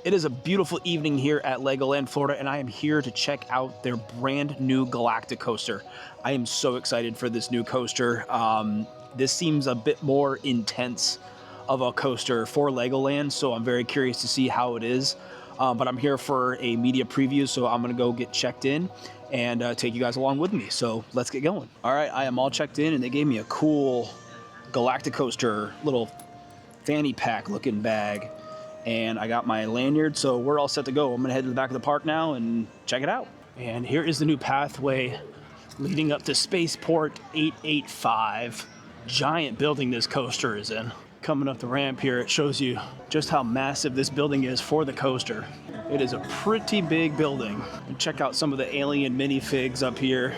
It is a beautiful evening here at LEGOLAND Florida, and I am here to check out their brand new Galacticoaster. I am so excited for this new coaster. This seems a bit more intense of a coaster for LEGOLAND, so I'm very curious to see how it is. But I'm here for a media preview, so I'm going to go get checked in and take you guys along with me. So let's get going. All right, I am all checked in, and they gave me a cool Galacticoaster little fanny pack looking bag. And I got my lanyard, so we're all set to go. I'm gonna head to the back of the park now and check it out. And here is the new pathway leading up to Spaceport 885. Giant building this coaster is in. Coming up the ramp here, it shows you just how massive this building is for the coaster. It is a pretty big building. And check out some of the alien minifigs up here.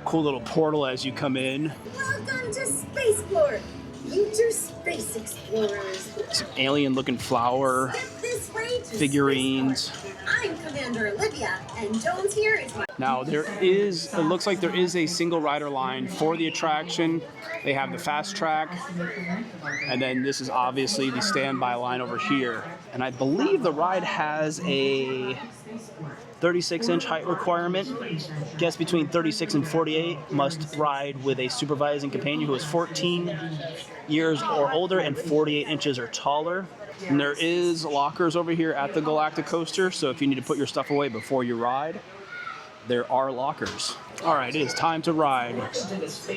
Cool little portal as you come in. Welcome to Spaceport! Future space explorers. Some alien-looking flower figurines. I'm Commander Olivia, and Jones here is my... Now it looks like there is a single rider line for the attraction. They have the fast track, and then this is obviously the standby line over here. And I believe the ride has a 36-inch height requirement. Guests between 36 and 48 must ride with a supervising companion who is 14 years or older and 48 inches or taller. And there is lockers over here at the Galacticoaster, so if you need to put your stuff away before you ride, there are lockers. All right, it is time to ride. Cadets,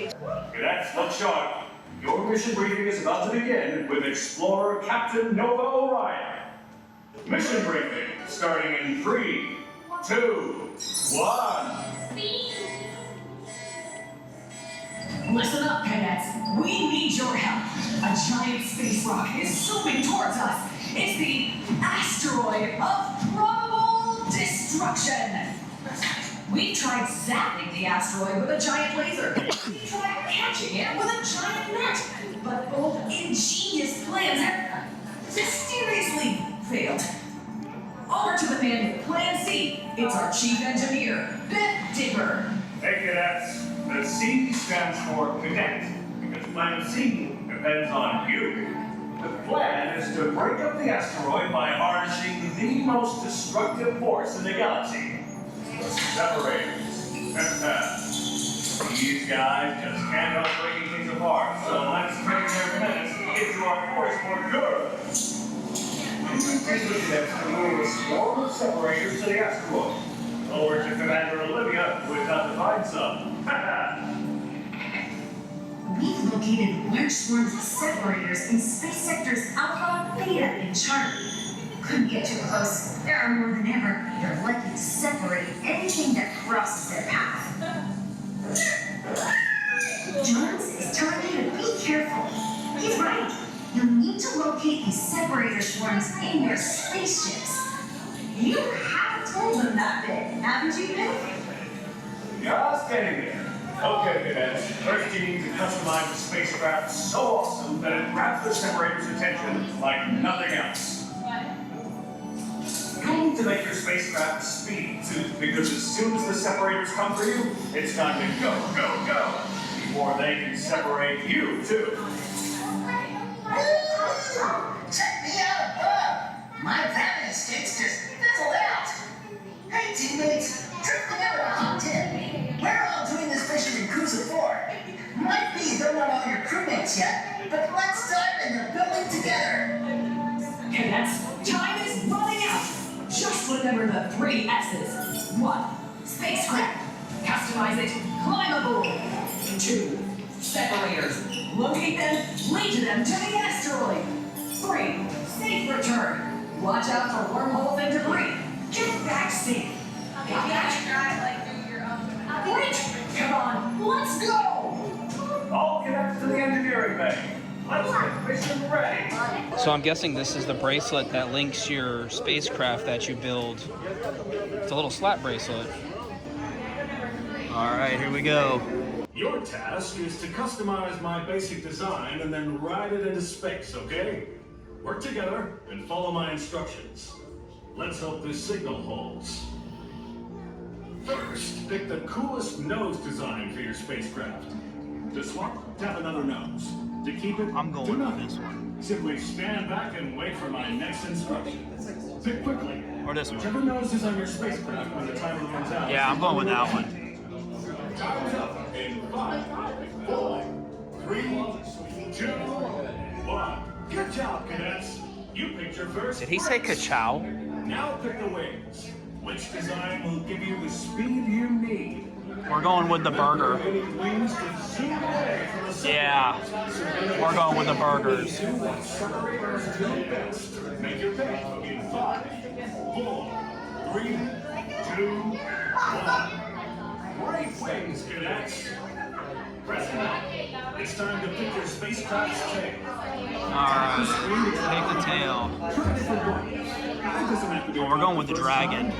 look sharp. Your mission briefing is about to begin with Explorer Captain Nova Orion. Mission briefing starting in 3, 2, 1. Listen up, cadets. We need your help. A giant space rock is swooping towards us. It's the asteroid of probable destruction. We tried zapping the asteroid with a giant laser. We tried catching it with a giant net. But both ingenious plans have mysteriously failed. Over to the man with Plan C. It's our chief engineer, Beth Dipper. Hey, cadets. The C stands for cadet, because Plan C depends on you. The plan is to break up the asteroid by harnessing the most destructive force in the galaxy. The separators. These guys just can't help breaking things apart, so let's break their minutes into our force for good. These cadets will move a swarm of separators to the asteroid. Over to Commander Olivia, who is about to find some. We've located large swarms of separators in space sectors Alpha, Beta, and Charlie. Couldn't get too close. There are more than ever. They're likely to separate anything that crosses their path. Jones is telling you to be careful. He's right. You'll need to locate these separator swarms in your spaceships. You haven't told them that bit, haven't you, Bill? Just getting there. Okay, cadets. First you need to customize the spacecraft so awesome that it grabs the separator's attention like nothing else. You need to make your spacecraft speed, too, because as soon as the separators come for you, it's time to go, go, go, before they can separate you, too. Check me out above! My vantage sticks just fizzled out! Hey teammates, drifting out a hot tip. We're all doing this mission in Cruiser 4. Might be they're not all your crewmates yet, but let's dive in the building together. Cadets, time is running out. Just remember the 3 S's. 1. Spacecraft. Customize it. Climb aboard. 2. Separators. Locate them. Lead them to the asteroid. 3. Safe return. Watch out for wormholes and debris. Get back safe. Got that? Great. Come on. Let's go. All cadets to the engineering bay. Let's get mission ready. So I'm guessing this is the bracelet that links your spacecraft that you build. It's a little slap bracelet. All right, here we go. Your task is to customize my basic design and then ride it into space, okay? Work together and follow my instructions. Let's hope this signal holds. First, pick the coolest nose design for your spacecraft. To swap, tap another nose. To keep it, I'm going with this one. Simply stand back and wait for my next instruction. Pick quickly. Or this one. Whichever nose is on your spacecraft when the timer runs out. Yeah, I'm going with that one. Time's up in 5, 4, 3, 2, 1. Good job, cadets. You picked your first. Did he say ka-chow? Now pick the wings. Which design will give you the speed you need? We're going with the burger. Wings to zoom away from the Yeah, we're going with the burgers. Make your pick in 5, 4, 3, 2, 1. Great wings, cadets. Press it up. It's time to pick your spacecraft's tail. Alright, take the tail. Oh, we're going with the dragon.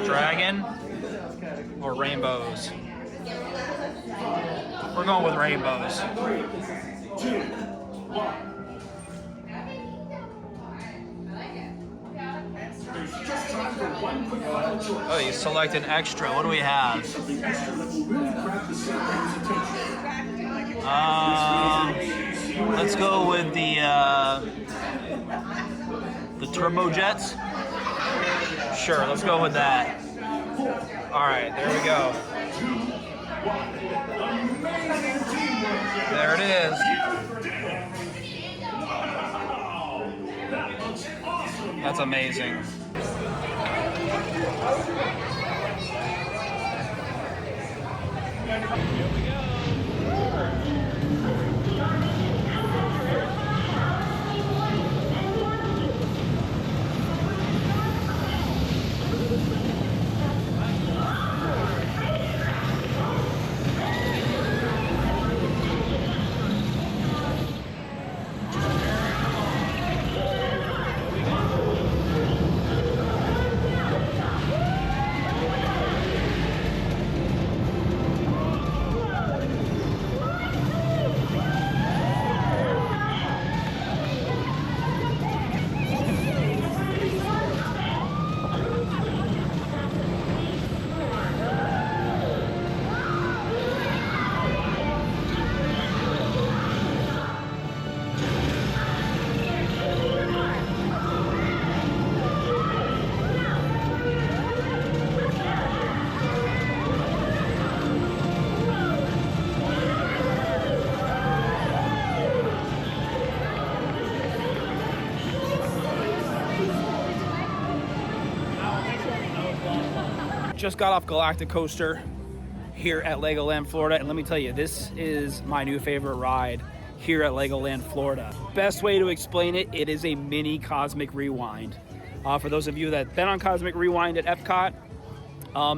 Dragon or rainbows? We're going with rainbows. 3, 2, 1. There's just time for one quick final choice. Oh, you select an extra. What do we have? Something extra that will really grab the celebrity's attention. Let's go with the turbojets. Sure, let's go with that. All right, there we go. There it is. That's amazing. Just got off Galacticoaster here at LEGOLAND Florida, and let me tell you, this is my new favorite ride here at LEGOLAND Florida. Best way to explain it, it is a mini Cosmic Rewind. For those of you that have been on Cosmic Rewind at Epcot,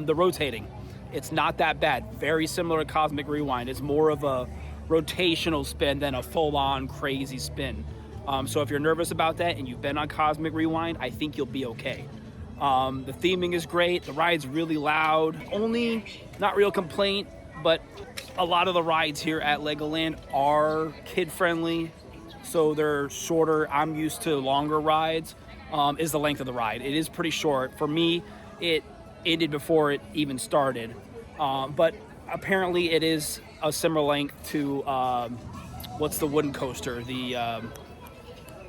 the rotating, it's not that bad. Very similar to Cosmic Rewind. It's more of a rotational spin than a full-on crazy spin. So if you're nervous about that and you've been on Cosmic Rewind, I think you'll be okay. The theming is great. The ride's really loud. Only, not real complaint, but a lot of the rides here at LEGOLAND are kid-friendly, so they're shorter. I'm used to longer rides, is the length of the ride. It is pretty short. For me, it ended before it even started. But apparently it is a similar length to, what's the wooden coaster? The,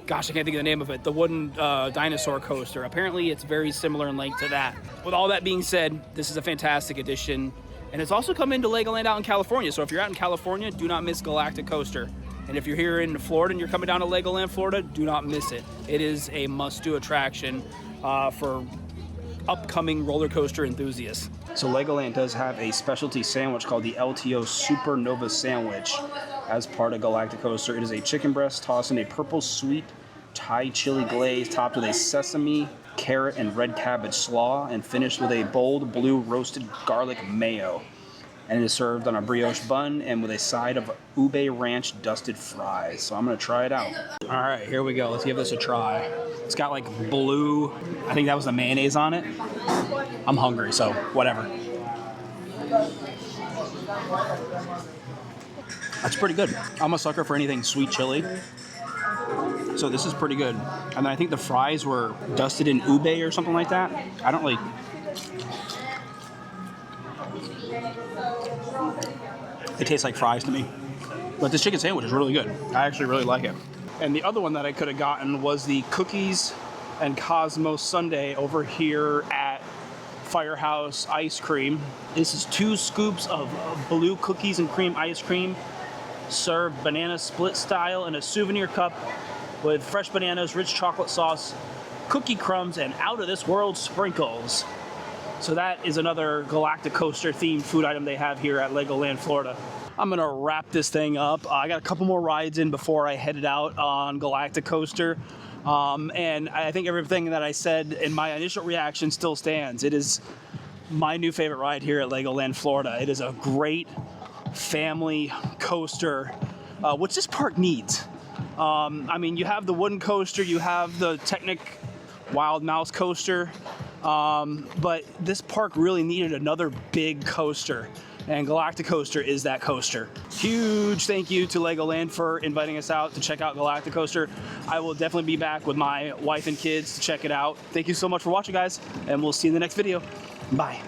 gosh, I can't think of the name of it. The wooden dinosaur coaster. Apparently it's very similar in length to that. With all that being said, this is a fantastic addition. And it's also come into LEGOLAND out in California. So if you're out in California, do not miss Galacticoaster. And if you're here in Florida and you're coming down to LEGOLAND Florida, do not miss it. It is a must-do attraction for upcoming roller coaster enthusiasts. So LEGOLAND does have a specialty sandwich called the LTO Supernova Sandwich as part of Galacticoaster. It is a chicken breast tossed in a purple sweet Thai chili glaze topped with a sesame, carrot, and red cabbage slaw and finished with a bold blue roasted garlic mayo. And it is served on a brioche bun and with a side of ube ranch dusted fries. So I'm gonna try it out. All right, here we go. Let's give this a try. It's got like blue, I think that was the mayonnaise on it. I'm hungry, so whatever. That's pretty good. I'm a sucker for anything sweet chili. So this is pretty good. And then I think the fries were dusted in ube or something like that. I don't like... It tastes like fries to me. But this chicken sandwich is really good. I actually really like it. And the other one that I could have gotten was the cookies and Cosmos sundae over here at Firehouse Ice Cream. This is 2 scoops of blue cookies and cream ice cream, served banana split style in a souvenir cup with fresh bananas, rich chocolate sauce, cookie crumbs, and out of this world sprinkles. So that is another Galacticoaster themed food item they have here at LEGOLAND Florida. I'm gonna wrap this thing up. I got a couple more rides in before I headed out on Galacticoaster. And I think everything that I said in my initial reaction still stands. It is my new favorite ride here at LEGOLAND Florida. It is a great family coaster, which this park needs. I mean, you have the wooden coaster, you have the Technic Wild Mouse coaster, but this park really needed another big coaster, and Galacticoaster is that coaster. Huge thank you to LEGOLAND for inviting us out to check out Galacticoaster. I will definitely be back with my wife and kids to check it out. Thank you so much for watching, guys, and we'll see you in the next video. Bye.